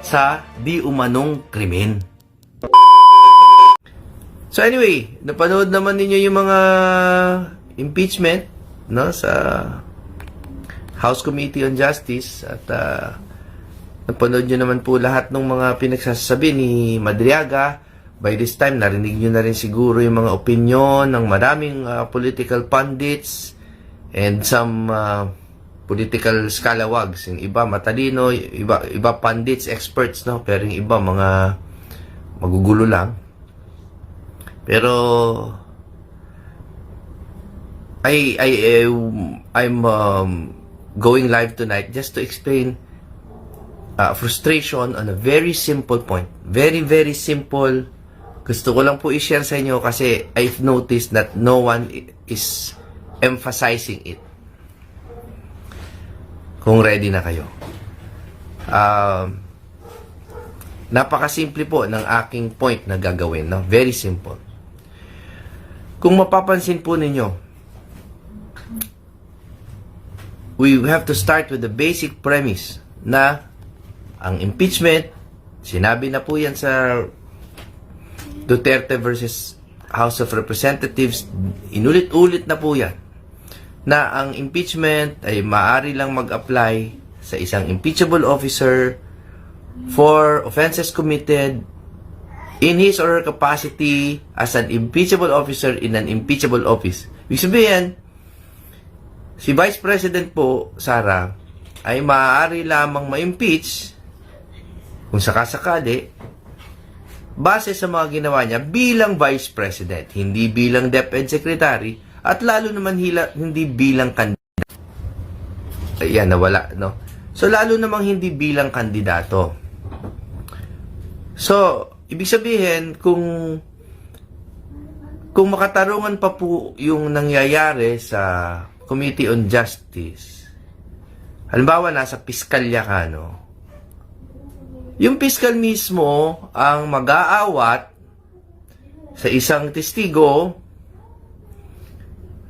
sa di umanong krimen. So anyway, napanood naman ninyo yung mga impeachment, no, sa House Committee on Justice, at napanood nyo naman po lahat ng mga pinagsasabi ni Madriaga. By this time, narinig nyo na rin siguro yung mga opinion ng maraming political pundits and some political scalawags. Yung iba matalino, iba pundits, experts, no? Pero yung iba mga magugulo lang. Pero I'm going live tonight just to explain frustration on a very simple point. Very, very simple. Gusto ko lang po i-share sa inyo kasi I've noticed that no one is emphasizing it. Kung ready na kayo. Napakasimple po ng aking point na gagawin. No? Very simple. Kung mapapansin po ninyo, we have to start with the basic premise na ang impeachment, sinabi na po yan sa Duterte versus House of Representatives, inulit-ulit na po yan, na ang impeachment ay maaari lang mag-apply sa isang impeachable officer for offenses committed in his or her capacity as an impeachable officer in an impeachable office. Ibig sabihin, si Vice President po, Sara, ay maaari lamang ma-impeach kung sakasakali base sa mga ginawa niya bilang Vice President, hindi bilang DepEd Secretary, at lalo naman hindi bilang kandidato. Ayan, nawala, no? So, lalo namang hindi bilang kandidato. So, ibig sabihin, kung makatarungan pa po yung nangyayari sa Committee on Justice, halimbawa, nasa piskalya ka, no? Yung piskal mismo ang mag-aawat sa isang testigo,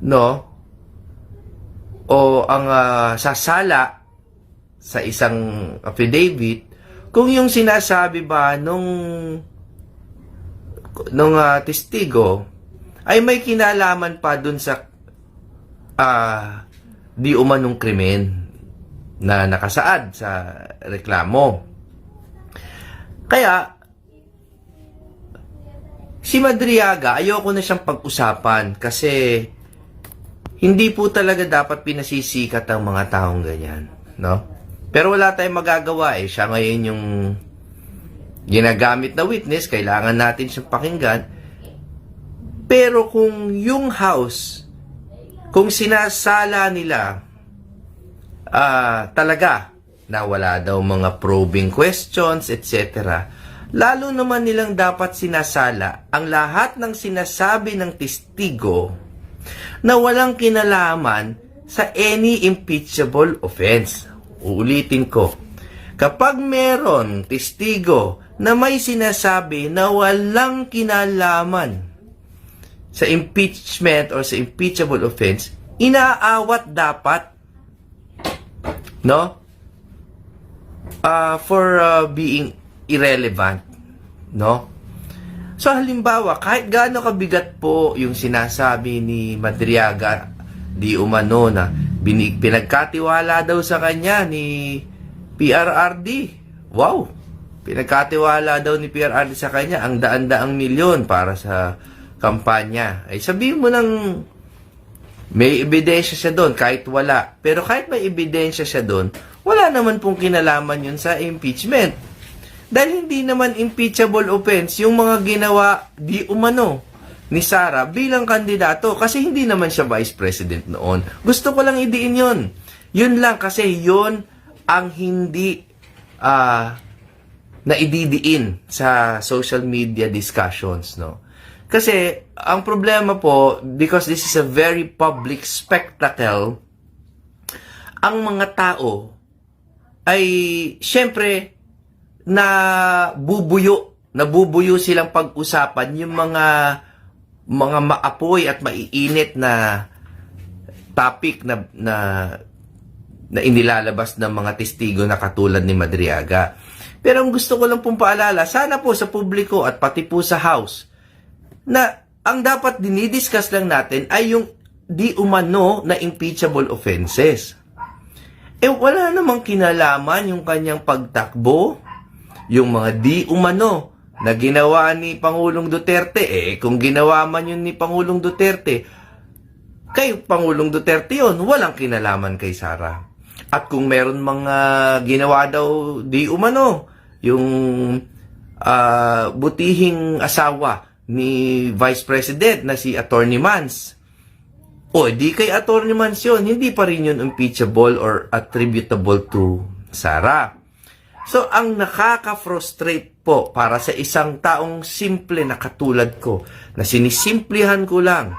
no? O ang sasala sa isang affidavit kung yung sinasabi ba nung testigo ay may kinalaman pa dun sa di umanong krimen na nakasaad sa reklamo. Kaya, si Madriaga, ayoko na siyang pag-usapan kasi hindi po talaga dapat pinasisikat ang mga taong ganyan, no? Pero wala tayong magagawa eh. Siya ngayon yung ginagamit na witness, kailangan natin siyang pakinggan. Pero kung yung House, kung sinasala nila talaga na wala daw mga probing questions, etc., lalo naman nilang dapat sinasala ang lahat ng sinasabi ng testigo na walang kinalaman sa any impeachable offense. Uulitin ko, kapag meron testigo na may sinasabi na walang kinalaman sa impeachment or sa impeachable offense, inaawat dapat, no? For being irrelevant, no? So, halimbawa, kahit gaano kabigat po yung sinasabi ni Madriaga, di umano na pinagkatiwala daw sa kanya ni PRRD. Wow! Pinagkatiwala daw ni PRRD sa kanya ang daan-daang milyon para sa kampanya. Ay sabihin mo nang may ebidensya siya doon, kahit wala. Pero kahit may ebidensya siya doon, wala naman pong kinalaman yun sa impeachment. Dahil hindi naman impeachable offense yung mga ginawa di umano ni Sara bilang kandidato kasi hindi naman siya Vice President noon. Gusto ko lang idiin yun. Yun lang kasi yun ang hindi na ididiin sa social media discussions, no? Kasi ang problema po, because this is a very public spectacle, ang mga tao ay syempre nabubuyo silang pag-usapan yung mga maapoy at maiinit na topic na inilalabas ng mga testigo na katulad ni Madriaga. Pero ang gusto ko lang pong paalala, sana po sa publiko at pati po sa House, na ang dapat dinidiscuss lang natin ay yung di umano na impeachable offenses. Wala namang kinalaman yung kanyang pagtakbo, yung mga di umano na ginawa ni Pangulong Duterte. Kung ginawa man yun ni Pangulong Duterte, kay Pangulong Duterte yun, walang kinalaman kay Sara. At kung meron mga ginawa daw di umano, yung butihing asawa ni Vice President na si Attorney Mans, di kay Attorney Mans yun, hindi pa rin yun impeachable or attributable to Sara. So, ang nakaka-frustrate po para sa isang taong simple na katulad ko, na sinisimplihan ko lang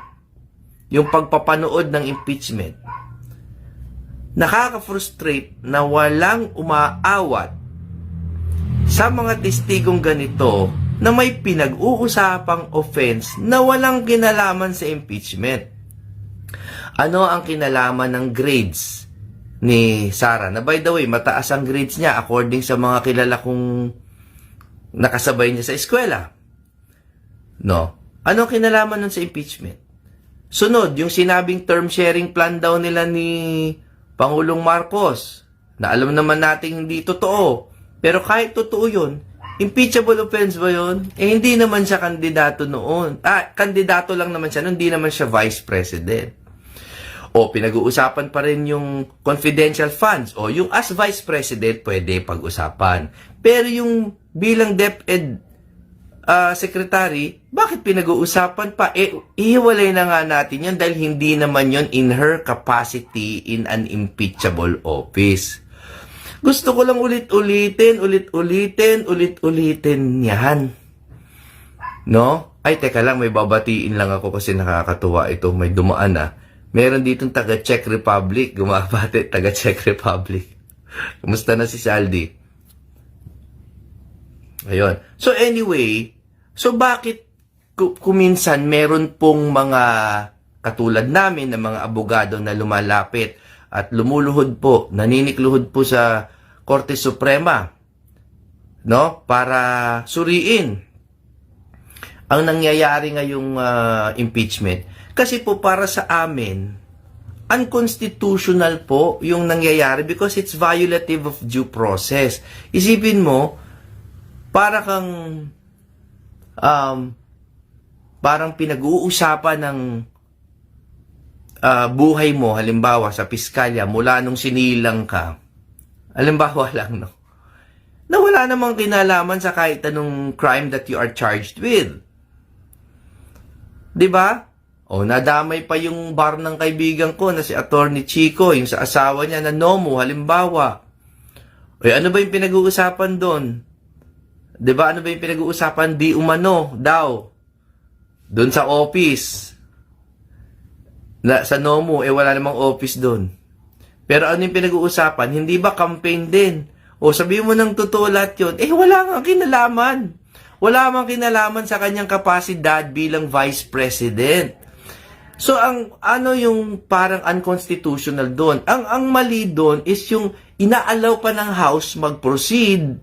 yung pagpapanood ng impeachment, nakaka-frustrate na walang umaawat sa mga testigong ganito na may pinag-uusapang offense na walang kinalaman sa impeachment. Ano ang kinalaman ng grades ni Sara? Na by the way, mataas ang grades niya according sa mga kilala kong nakasabay niya sa eskwela. No? Ano ang kinalaman nun sa impeachment? Sunod, yung sinabing term sharing plan daw nila ni Pangulong Marcos, na alam naman natin hindi totoo. Pero kahit totoo yun, impeachable offense ba yun? Hindi naman siya kandidato noon. Kandidato lang naman siya noon, hindi naman siya vice president. Pinag-uusapan pa rin yung confidential funds. Yung as vice president, pwede pag-usapan. Pero yung bilang DepEd secretary, bakit pinag-uusapan pa? Ihiwalay na nga natin yan dahil hindi naman yon in her capacity in an impeachable office. Gusto ko lang ulit-ulitin yan. No? Ay, teka lang, may babatiin lang ako kasi nakakatuwa ito. May dumaan Meron ditong taga-Czech Republic. Gumabati, taga-Czech Republic. Kumusta na si Saldi? Ayun. So anyway, bakit kuminsan meron pong mga katulad namin na mga abogado na lumalapit at lumuluhod po, naninikluhod po sa Korte Suprema, no? Para suriin ang nangyayari ngayong impeachment. Kasi po para sa amin, unconstitutional po yung nangyayari because it's violative of due process. Isipin mo, parang pinag-uusapan ng buhay mo, halimbawa sa piskalya, mula nung sinilang ka. Halimbawa lang, no? Na wala namang kinalaman sa kahit anong crime that you are charged with. 'Di ba? Nadamay pa yung bar ng kaibigan ko na si Attorney Chico, yung sa asawa niya na Nomo, halimbawa. Ano ba yung pinag-uusapan doon? 'Di ba? Ano ba yung pinag-uusapan? Di umano daw. Doon sa office. Sa Nomo, wala namang office doon. Pero ano yung pinag-uusapan? Hindi ba campaign din? Sabihin mo ng totoo lahat yun. Wala nga kinalaman. Wala mang kinalaman sa kanyang kapasidad bilang Vice President. So, yung parang unconstitutional doon? Ang mali doon is yung inaalaw pa ng House mag-proceed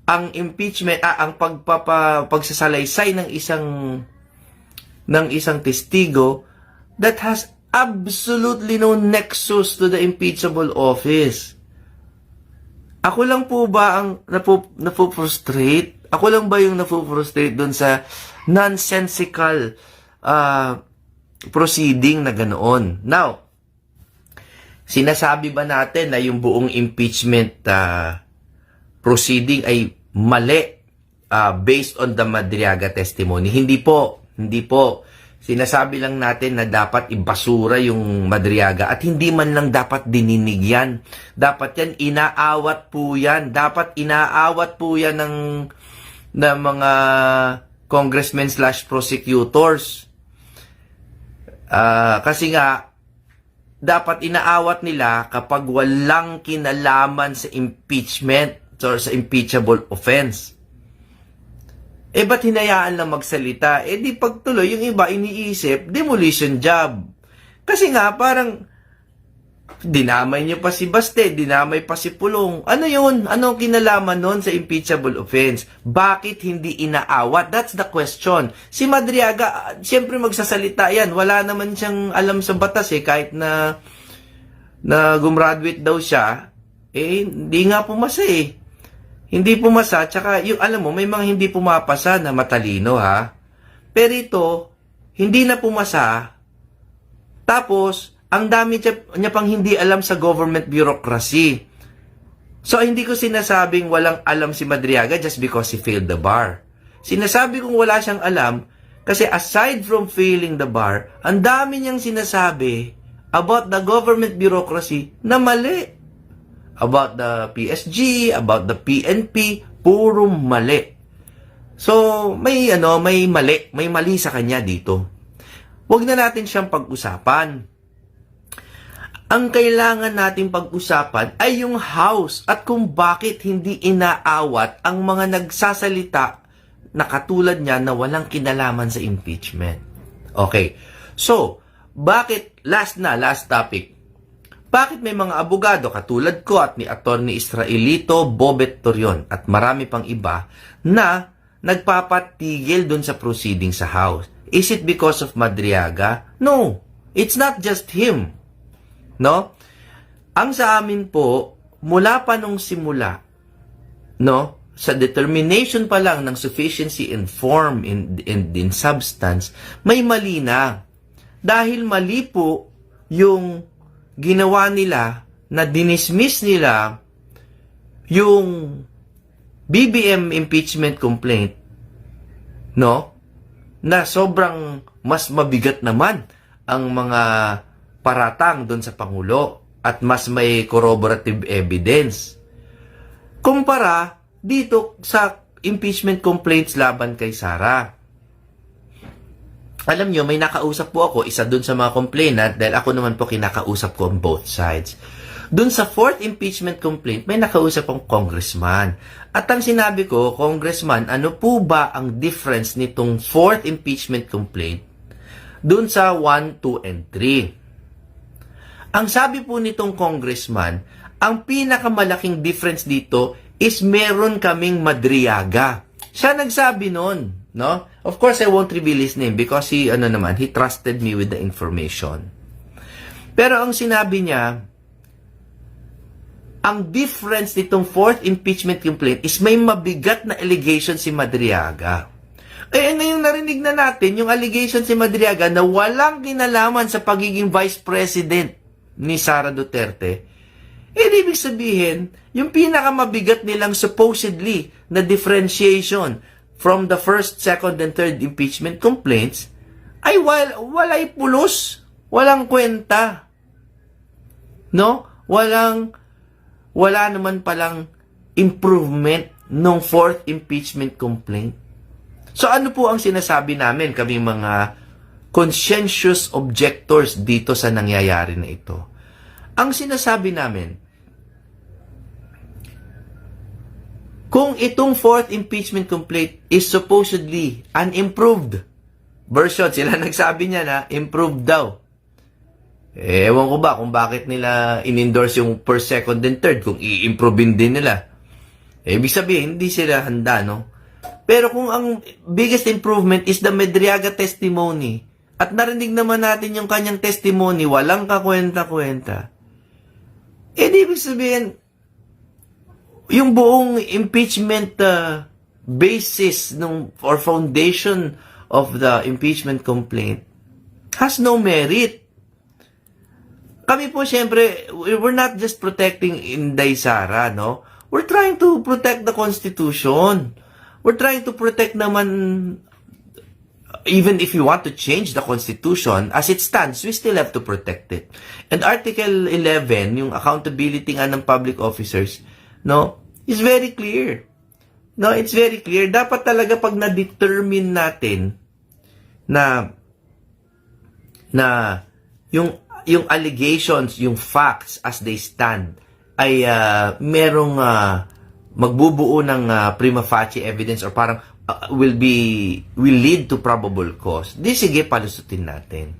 ang impeachment, ang pagsasalaysay ng isang testigo that has absolutely no nexus to the impeachable office. Ako lang po ba ang napufrustrate? Ako lang ba yung napufrustrate doon sa nonsensical proceeding na ganoon? Now, sinasabi ba natin na yung buong impeachment proceeding ay mali based on the Madriaga testimony? Hindi po. Sinasabi lang natin na dapat ibasura yung Madriaga at hindi man lang dapat dininig yan. Dapat yan, inaawat po yan. Dapat inaawat po yan ng mga congressmen/prosecutors. Kasi nga, dapat inaawat nila kapag walang kinalaman sa impeachment or sa impeachable offense. Ba't hinayaan lang magsalita? Di pagtuloy, yung iba iniisip, demolition job. Kasi nga, parang, Dinamay niyo pa si Baste, dinamay pa si Pulong. Ano yun? Anong kinalaman nun sa impeachable offense? Bakit hindi inaawat? That's the question. Si Madriaga, siyempre magsasalita yan. Wala naman siyang alam sa batas kahit na gumraduate daw siya, hindi nga pumasa Hindi pumasa, tsaka yung alam mo, may mga hindi pumapasa na matalino Pero ito, hindi na pumasa, tapos, ang dami niya pang hindi alam sa government bureaucracy. So, hindi ko sinasabing walang alam si Madriaga just because he failed the bar. Sinasabi kong wala siyang alam kasi aside from failing the bar, ang dami niyang sinasabi about the government bureaucracy na mali. About the PSG, about the PNP, puro mali. So, may mali sa kanya dito. Huwag na natin siyang pag-usapan. Ang kailangan nating pag-usapan ay yung House at kung bakit hindi inaawat ang mga nagsasalita na katulad niya na walang kinalaman sa impeachment. Okay. So, last topic. Bakit may mga abogado katulad ko at ni Atty. Israelito Bobet Torion at marami pang iba na nagpapatigil dun sa proceeding sa House? Is it because of Madriaga? No. It's not just him. No? Ang sa amin po, mula pa nung simula, sa determination pa lang ng sufficiency in form and in substance, may mali na. Dahil mali po yung ginawa nila na dinismiss nila yung BBM impeachment complaint, na sobrang mas mabigat naman ang mga paratang doon sa Pangulo at mas may corroborative evidence. Kumpara dito sa impeachment complaints laban kay Sara. Alam nyo, may nakausap po ako, isa doon sa mga complainant, dahil ako naman po kinakausap ko on both sides. Doon sa fourth impeachment complaint, may nakausap akong congressman. At ang sinabi ko, congressman, ano po ba ang difference nitong fourth impeachment complaint doon sa 1, 2, and 3? Ang sabi po nitong congressman, ang pinakamalaking difference dito is meron kaming Madriaga. Siya nagsabi nun, Of course, I won't reveal his name because he trusted me with the information. Pero ang sinabi niya, ang difference nitong fourth impeachment complaint is may mabigat na allegation si Madriaga. Ngayon narinig na natin yung allegation si Madriaga na walang kinalaman sa pagiging vice president ni Sara Duterte. Ibig sabihin, yung pinakamabigat nilang supposedly na differentiation from the first, second, and third impeachment complaints ay walay pulos, walang kwenta. Wala naman palang improvement nung fourth impeachment complaint. So ano po ang sinasabi namin, kami mga conscientious objectors dito sa nangyayari na ito? Ang sinasabi namin, kung itong fourth impeachment complaint is supposedly an improved version, sila nagsabi niya na improved daw. Ewan ko ba kung bakit nila in-endorse yung first, second, and third kung i-improvein din nila. Ibig sabihin, hindi sila handa, Pero kung ang biggest improvement is the Madriaga testimony, at narinig naman natin yung kanyang testimony, walang kakwenta-kwenta, ibig sabihin, yung buong impeachment basis or foundation of the impeachment complaint has no merit. Kami po, syempre, we're not just protecting Inday Sara, We're trying to protect the Constitution. We're trying to protect naman, even if you want to change the Constitution, as it stands, we still have to protect it. And Article 11, yung accountability nga ng public officers, is very clear. It's very clear. Dapat talaga pag na-determine natin na yung allegations, yung facts as they stand, ay merong magbubuo ng prima facie evidence or parang will lead to probable cause. Sige, palusutin natin.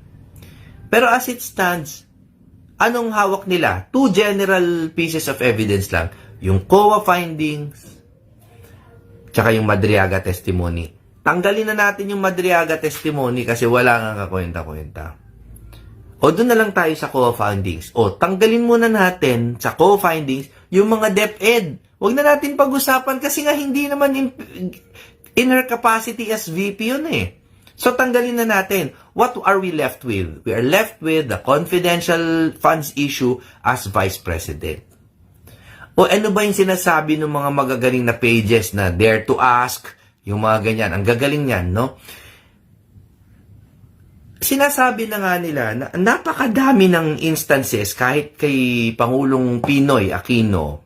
Pero as it stands, anong hawak nila? 2 general pieces of evidence lang. Yung COA findings, tsaka yung Madriaga testimony. Tanggalin na natin yung Madriaga testimony kasi wala nga kakwenta-kwenta. O doon na lang tayo sa COA findings. O tanggalin muna natin sa COA findings yung mga DepEd. Huwag na natin pag-usapan kasi nga hindi naman in her capacity as VP yun eh. So tanggalin na natin. What are we left with? We are left with the confidential funds issue as Vice President. O ano ba yung sinasabi ng mga magagaling na pages na dare to ask, yung mga ganyan. Ang gagaling yan, no? Sinasabi na nga nila na napakadami ng instances kahit kay Pangulong Pinoy Aquino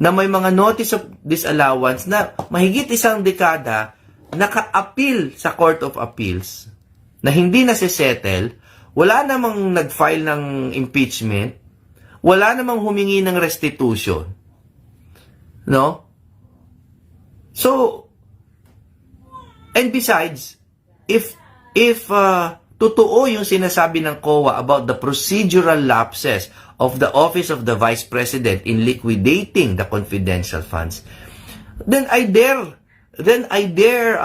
na may mga notice of disallowance na mahigit isang dekada naka-appeal sa Court of Appeals na hindi nasisettle, wala namang nag-file ng impeachment, wala namang humingi ng restitution. No? So, and besides, if totoo yung sinasabi ng COA about the procedural lapses of the Office of the Vice President in liquidating the confidential funds, then I dare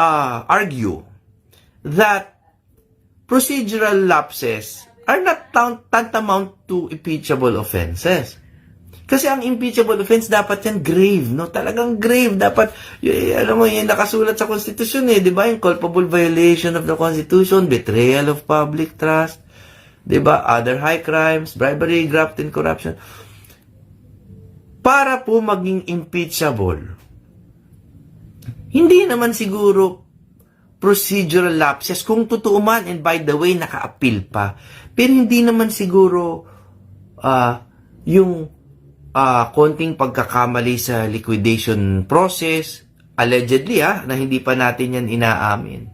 argue that procedural lapses are not tantamount to impeachable offenses. Kasi ang impeachable offense dapat yan grave, no? Talagang grave. Dapat, alam mo, yung nakasulat sa Constitution eh, di ba? Yung culpable violation of the Constitution, betrayal of public trust, di ba? Other high crimes, bribery, graft, and corruption. Para po maging impeachable, hindi naman siguro procedural lapses, kung totoo man, and by the way, naka-appeal pa. Pero hindi naman siguro yung konting pagkakamali sa liquidation process, allegedly na hindi pa natin yan inaamin.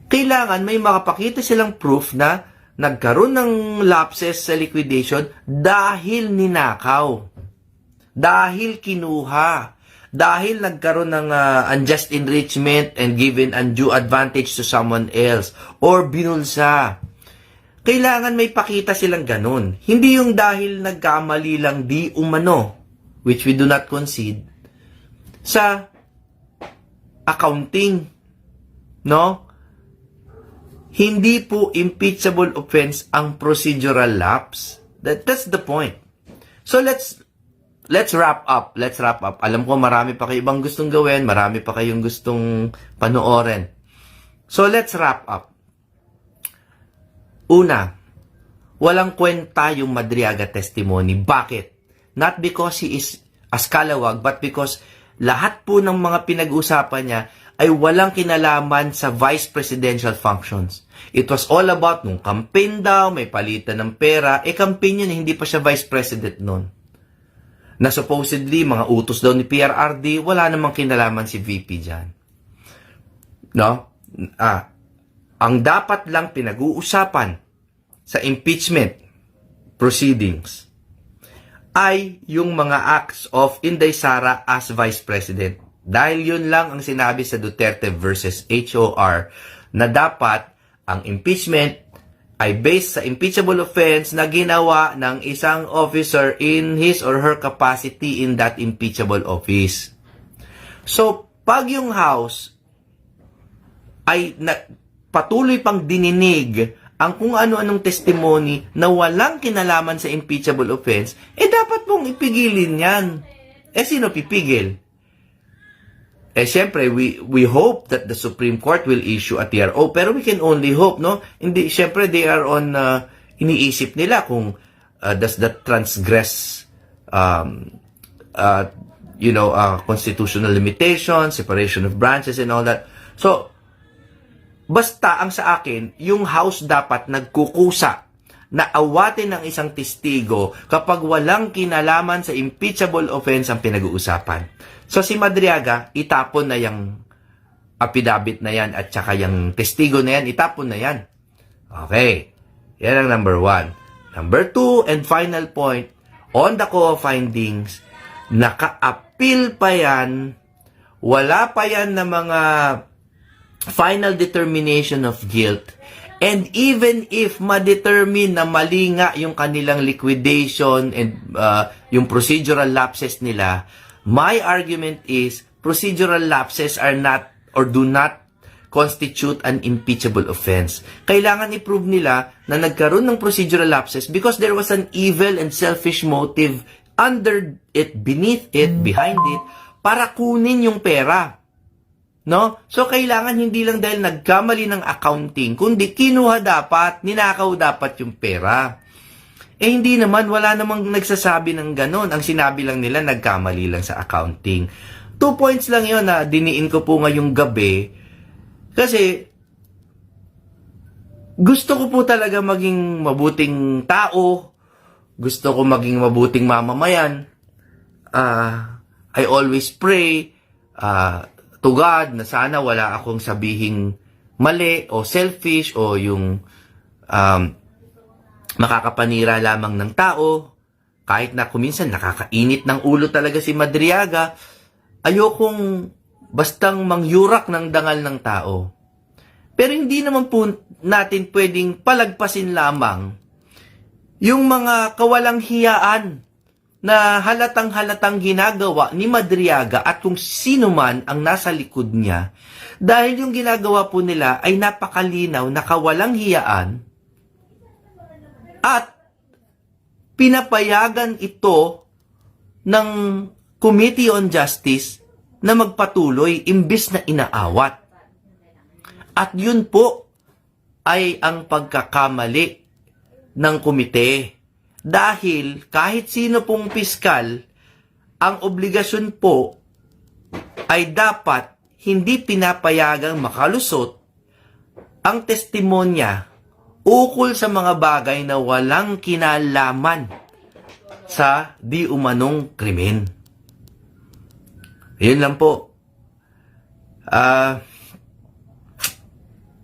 Kailangan may makapakita silang proof na nagkaroon ng lapses sa liquidation dahil ninakaw, dahil kinuha, dahil nagkaroon ng unjust enrichment and given undue advantage to someone else, or binulsa. Kailangan may pakita silang ganun. Hindi yung dahil nagkamali lang di umano, which we do not concede, sa accounting. No? Hindi po impeachable offense ang procedural lapse. That's the point. So let's wrap up. Let's wrap up. Alam ko marami pa kayo ibang gustong gawin, marami pa kayong gustong panoorin. So let's wrap up. Una, walang kwenta yung Madriaga testimony. Bakit? Not because he is a scalawag, but because lahat po ng mga pinag-usapan niya ay walang kinalaman sa vice presidential functions. It was all about nung campaign daw, may palitan ng pera. Campaign yun, hindi pa siya vice president nun. Na supposedly, mga utos daw ni PRRD, wala namang kinalaman si VP dyan. No? Ang dapat lang pinag-uusapan sa impeachment proceedings ay yung mga acts of Inday Sara as Vice President. Dahil yun lang ang sinabi sa Duterte versus HOR na dapat ang impeachment ay based sa impeachable offense na ginawa ng isang officer in his or her capacity in that impeachable office. So, pag yung House ay patuloy pang dininig ang kung ano-anong testimony na walang kinalaman sa impeachable offense, dapat pong ipigilin yan. Sino pipigil? Siyempre, we hope that the Supreme Court will issue a TRO, pero we can only hope, no? Hindi, siyempre, they are on, iniisip nila kung does that transgress, constitutional limitations, separation of branches, and all that. So, basta ang sa akin, yung House dapat nagkukusa na awatin ng isang testigo kapag walang kinalaman sa impeachable offense ang pinag-uusapan. So si Madriaga, itapon na yung affidavit na yan at saka yung testigo na yan, itapon na yan. Okay. Yan ang number 1. Number 2 and final point, on the COA findings, naka-appeal pa yan, wala pa yan na mga final determination of guilt, And even if ma-determine na mali nga yung kanilang liquidation and yung procedural lapses nila, my argument is procedural lapses are not or do not constitute an impeachable offense. Kailangan i-prove nila na nagkaroon ng procedural lapses because there was an evil and selfish motive under it, beneath it, behind it, para kunin yung pera. No? So, kailangan hindi lang dahil nagkamali ng accounting, kundi kinuha dapat, ninakaw dapat yung pera. Eh, hindi naman, wala namang nagsasabi ng ganon. Ang sinabi lang nila, nagkamali lang sa accounting. 2 points lang yon na diniin ko po ngayong gabi. Kasi, gusto ko po talaga maging mabuting tao. Gusto ko maging mabuting mamamayan. I always pray to God na sana wala akong sabihing mali o selfish o yung makakapanira lamang ng tao. Kahit na kuminsan nakakainit ng ulo talaga si Madriaga, ayokong bastang mangyurak ng dangal ng tao. Pero hindi naman po natin pwedeng palagpasin lamang yung mga kawalang hiyaan na halatang-halatang ginagawa ni Madriaga at kung sino man ang nasa likod niya, dahil yung ginagawa po nila ay napakalinaw na kawalang hiyaan at pinapayagan ito ng Committee on Justice na magpatuloy imbis na inaawat. At yun po ay ang pagkakamali ng komite. Dahil kahit sino pong piskal, ang obligasyon po ay dapat hindi pinapayagang makalusot ang testimonya ukol sa mga bagay na walang kinalaman sa di umanong krimen. Yun lang po.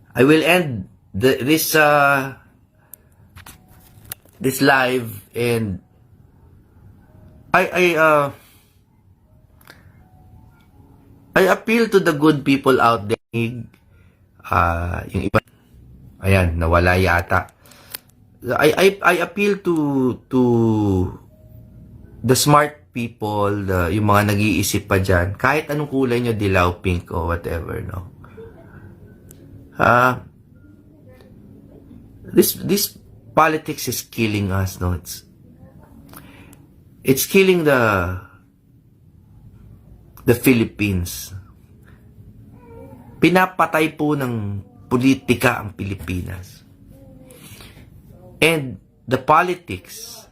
I will end this live and I appeal to the good people out there. Yung iba, ayan, nawala yata. I appeal to the smart people, yung mga nag-iisip pa dyan, kahit anong kulay nyo, dilaw, pink, o whatever, no? This politics is killing us, no? It's killing the Philippines. Pinapatay po ng politika ang Pilipinas. And the politics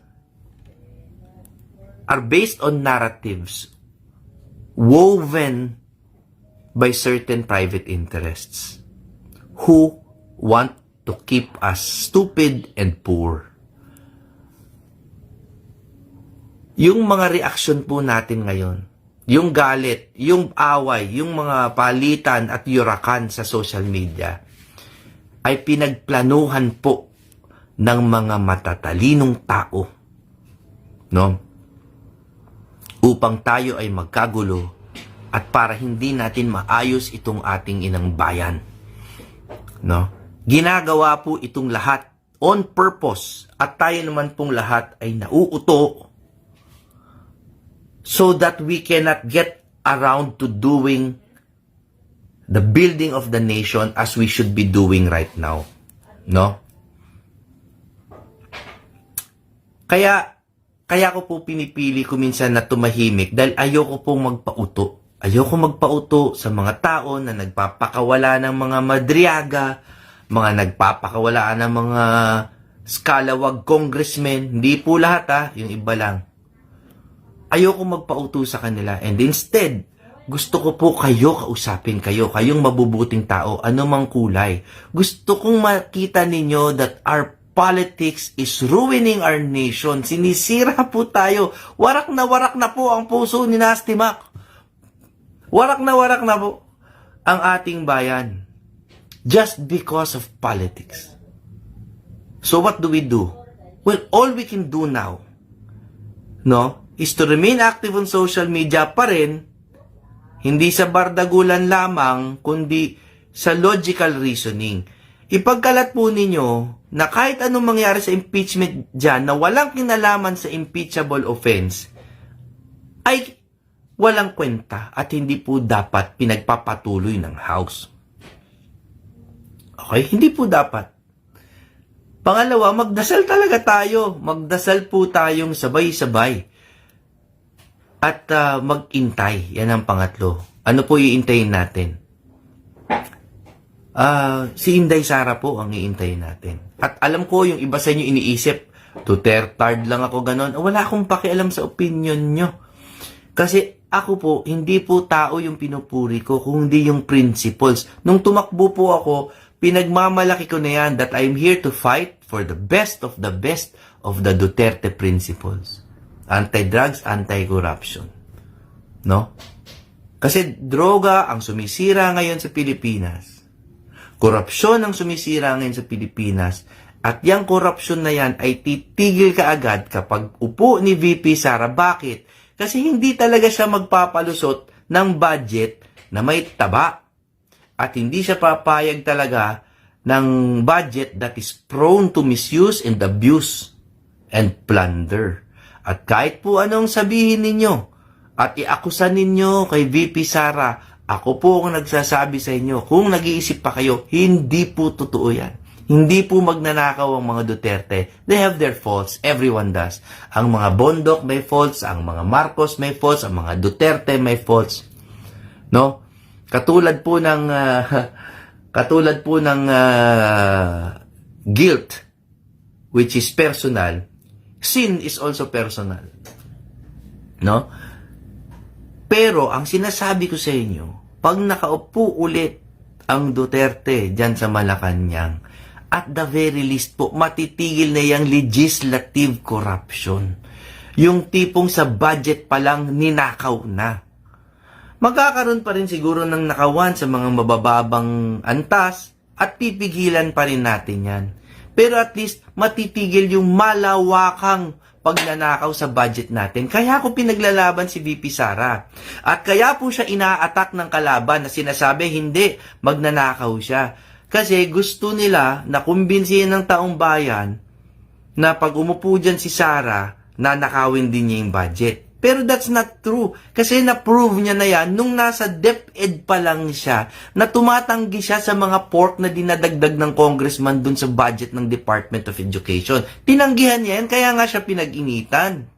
are based on narratives woven by certain private interests who want to keep us stupid and poor. Yung mga reaksyon po natin ngayon, yung galit, yung away, yung mga palitan at yurakan sa social media, ay pinagplanuhan po ng mga matatalinong tao, no? Upang tayo ay magkagulo at para hindi natin maayos itong ating inang bayan, no? Ginagawa po itong lahat on purpose at tayo naman pong lahat ay nauuto so that we cannot get around to doing the building of the nation as we should be doing right now, no? Kaya ko po pinipili ko minsan na tumahimik dahil ayoko pong magpauto. Ayoko magpauto sa mga tao na nagpapakawala ng mga Madriaga, mga nagpapakawala ng mga scalawag congressmen. Hindi po lahat, yung iba lang. Ayoko magpauto sa kanila. And instead, gusto ko po kayo kausapin kayong mabubuting tao, anumang kulay. Gusto kong makita ninyo that our politics is ruining our nation. Sinisira po tayo. Warak na po ang puso ni Nasty Mac. Warak na po ang ating bayan. Just because of politics. So what do we do? Well, all we can do now, no, is to remain active on social media pa rin, hindi sa bardagulan lamang, kundi sa logical reasoning. ipagkalat po ninyo na kahit anong mangyari sa impeachment dyan na walang kinalaman sa impeachable offense, ay walang kwenta at hindi po dapat pinagpapatuloy ng House. Okay? Hindi po dapat. Pangalawa, magdasal talaga tayo. Magdasal po tayong sabay-sabay. At mag-intay. Yan ang pangatlo. Ano po iintayin natin? Si Inday Sara po ang iintayin natin. At alam ko yung iba sa inyo iniisip, two-third lang ako ganon. Wala akong pakialam sa opinion nyo. Kasi ako po, hindi po tao yung pinupuri ko, kundi yung principles. Nung tumakbo po ako, pinagmamalaki ko na yan that I'm here to fight for the best of the Duterte principles. Anti-drugs, anti-corruption. No? Kasi droga ang sumisira ngayon sa Pilipinas. Korupsyon ang sumisira ngayon sa Pilipinas. At yung korupsyon na yan ay titigil kaagad kapag upo ni VP Sara. Bakit? Kasi hindi talaga siya magpapalusot ng budget na may taba. At hindi siya papayag talaga ng budget that is prone to misuse and abuse and plunder. At kahit po anong sabihin ninyo at iakusan ninyo kay VP Sara, ako po ang nagsasabi sa inyo, kung nag-iisip pa kayo, hindi po totoo yan. Hindi po magnanakaw ang mga Duterte. They have their faults. Everyone does. Ang mga Bondoc may faults, ang mga Marcos may faults, ang mga Duterte may faults. No? Katulad po ng guilt, which is personal, sin is also personal. No? Pero ang sinasabi ko sa inyo, pag nakaupo ulit ang Duterte dyan sa Malacanang, at the very least po, matitigil na yung legislative corruption. Yung tipong sa budget pa lang ninakaw na. Magkakaroon pa rin siguro ng nakawan sa mga mabababang antas at pipigilan pa rin natin yan. Pero at least matitigil yung malawakang pagnanakaw sa budget natin. Kaya ako pinaglalaban si VP Sara. At kaya po siya ina-attack ng kalaban na sinasabi hindi, magnanakaw siya. Kasi gusto nila na kumbinsihin ng taong bayan na pag umupo dyan si Sara, nanakawin din niya yung budget. Pero that's not true. Kasi na-prove niya na yan nung nasa DepEd pa lang siya na tumatanggi siya sa mga pork na dinadagdag ng congressman dun sa budget ng Department of Education. Tinanggihan niya yan, kaya nga siya pinag-initan.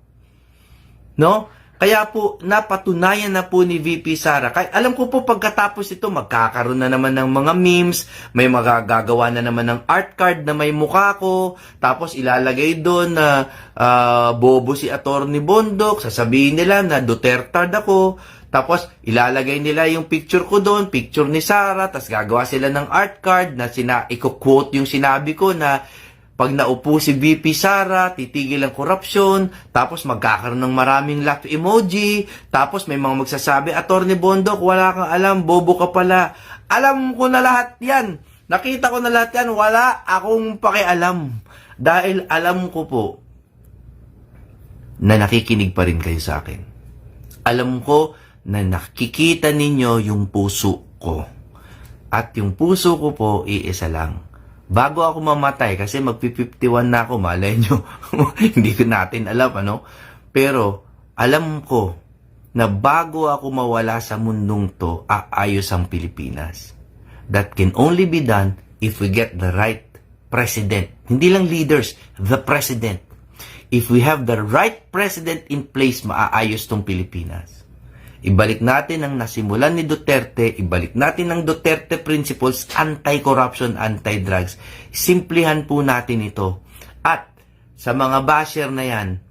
No? Kaya po, napatunayan na po ni VP Sara. Kaya, alam ko po pagkatapos ito, magkakaroon na naman ng mga memes, may magagagawa na naman ng art card na may mukha ko, tapos ilalagay doon na bobo si Atty. Bondoc, sasabihin nila na Duterte ako, tapos ilalagay nila yung picture ko doon, picture ni Sara, tapos gagawa sila ng art card na i-quote yung sinabi ko na pag naupo si VP Sara, titigil ang korupsyon, tapos magkakaroon ng maraming laugh emoji, tapos may mga magsasabi, Atty. Bondoc, wala kang alam, bobo ka pala. Alam ko na lahat yan. Nakita ko na lahat yan. Wala akong pakialam. Dahil alam ko po na nakikinig pa rin kayo sa akin. Alam ko na nakikita ninyo yung puso ko. At yung puso ko po, iisa lang. Bago ako mamatay, kasi magpi-51 na ako, malay nyo, hindi ko natin alam, ano? Pero, alam ko na bago ako mawala sa mundong to, aayos ang Pilipinas. That can only be done if we get the right president. Hindi lang leaders, the president. If we have the right president in place, maaayos tong Pilipinas. Ibalik natin ang nasimulan ni Duterte, ibalik natin ang Duterte principles, anti-corruption, anti-drugs. Simplihan po natin ito. At sa mga basher na yan,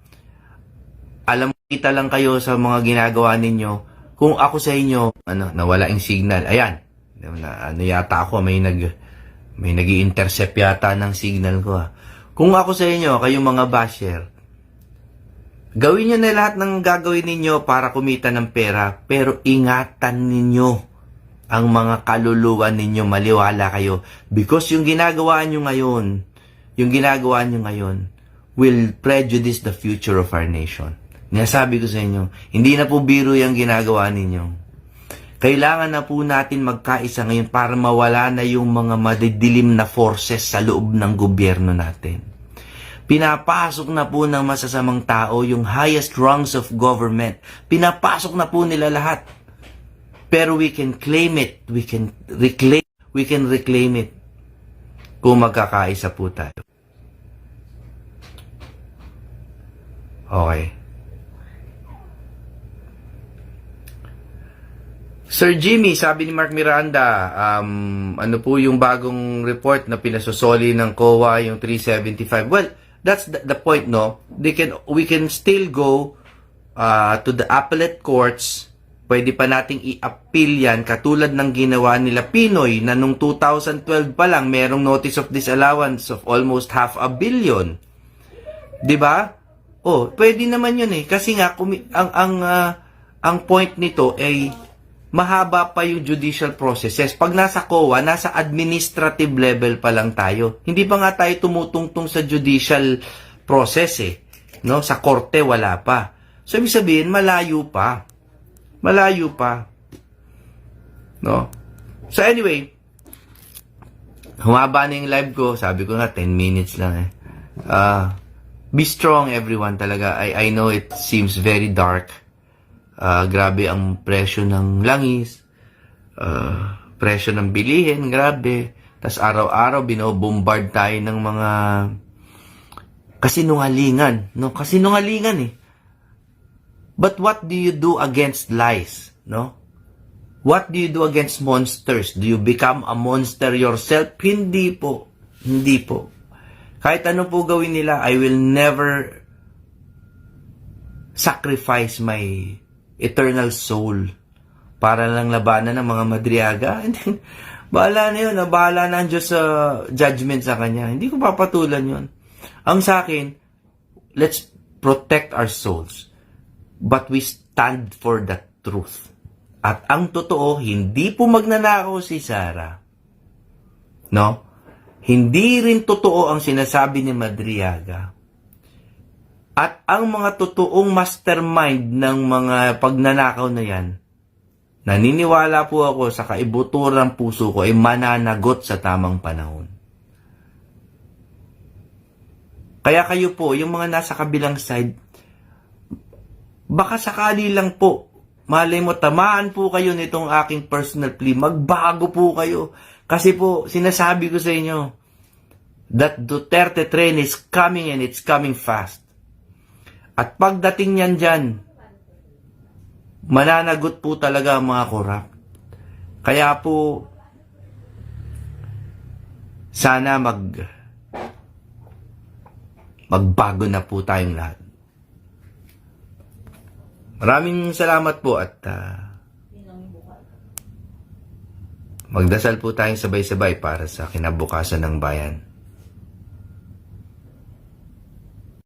alam kita lang kayo sa mga ginagawa ninyo. Kung ako sa inyo, nawala yung signal. Ayan, yata ako, may nag-i-intercept yata ng signal ko. Kung ako sa inyo, kayong mga basher, gawin nyo na lahat ng gagawin ninyo para kumita ng pera, pero ingatan ninyo ang mga kaluluwa ninyo, maliwala kayo. Because yung ginagawa nyo ngayon, will prejudice the future of our nation. Nasabi ko sa inyo, hindi na po biro yung ginagawa ninyo. Kailangan na po natin magkaisa ngayon para mawala na yung mga madidilim na forces sa loob ng gobyerno natin. Pinapasok na po ng masasamang tao yung highest rungs of government. Pinapasok na po nila lahat. Pero we can claim it. We can reclaim it. Kung magkakaisa po tayo. Okay. Sir Jimmy, sabi ni Mark Miranda, ano po yung bagong report na pinasosoli ng COA, yung 375? Well, that's the point, no? We can still go to the appellate courts. Pwede pa nating i-appeal yan, katulad ng ginawa nila Pinoy na nung 2012 pa lang merong notice of disallowance of almost 500 million. 'Di ba? Oh, pwede naman yun eh. Kasi nga, ang point nito ay mahaba pa yung judicial processes. Pag nasa COA, nasa administrative level pa lang tayo. Hindi pa nga tayo tumutungtong sa judicial process eh. No? Sa korte, wala pa. So, ibig sabihin, malayo pa. Malayo pa. No? So, anyway, humaba na yung live ko. Sabi ko nga, 10 minutes lang eh. Be strong, everyone, talaga. I know it seems very dark. Grabe ang presyo ng langis. Presyo ng bilihin, grabe. Tas araw-araw, binobombard tayo ng mga kasinungalingan. No? Kasinungalingan eh. But what do you do against lies? No? What do you do against monsters? Do you become a monster yourself? Hindi po. Hindi po. Kahit ano po gawin nila, I will never sacrifice my eternal soul para lang labanan ng mga Madriaga. Bahala na yun. Bahala na ang Diyos sa judgment sa kanya. Hindi ko papatulan yun. Ang sa akin, let's protect our souls. But we stand for the truth. At ang totoo, hindi po magnanakaw si Sarah. No? Hindi rin totoo ang sinasabi ni Madriaga. At ang mga totoong mastermind ng mga pagnanakaw na yan, naniniwala po ako sa kaibuturang puso ko ay mananagot sa tamang panahon. Kaya kayo po, yung mga nasa kabilang side, baka sakali lang po, malay mo, tamaan po kayo nitong aking personal plea, magbago po kayo. Kasi po, sinasabi ko sa inyo, that Duterte train is coming and it's coming fast. At pagdating yan dyan, mananagot po talaga ang mga korap. Kaya po, sana magbago na po tayong lahat. Maraming salamat po at magdasal po tayong sabay-sabay para sa kinabukasan ng bayan.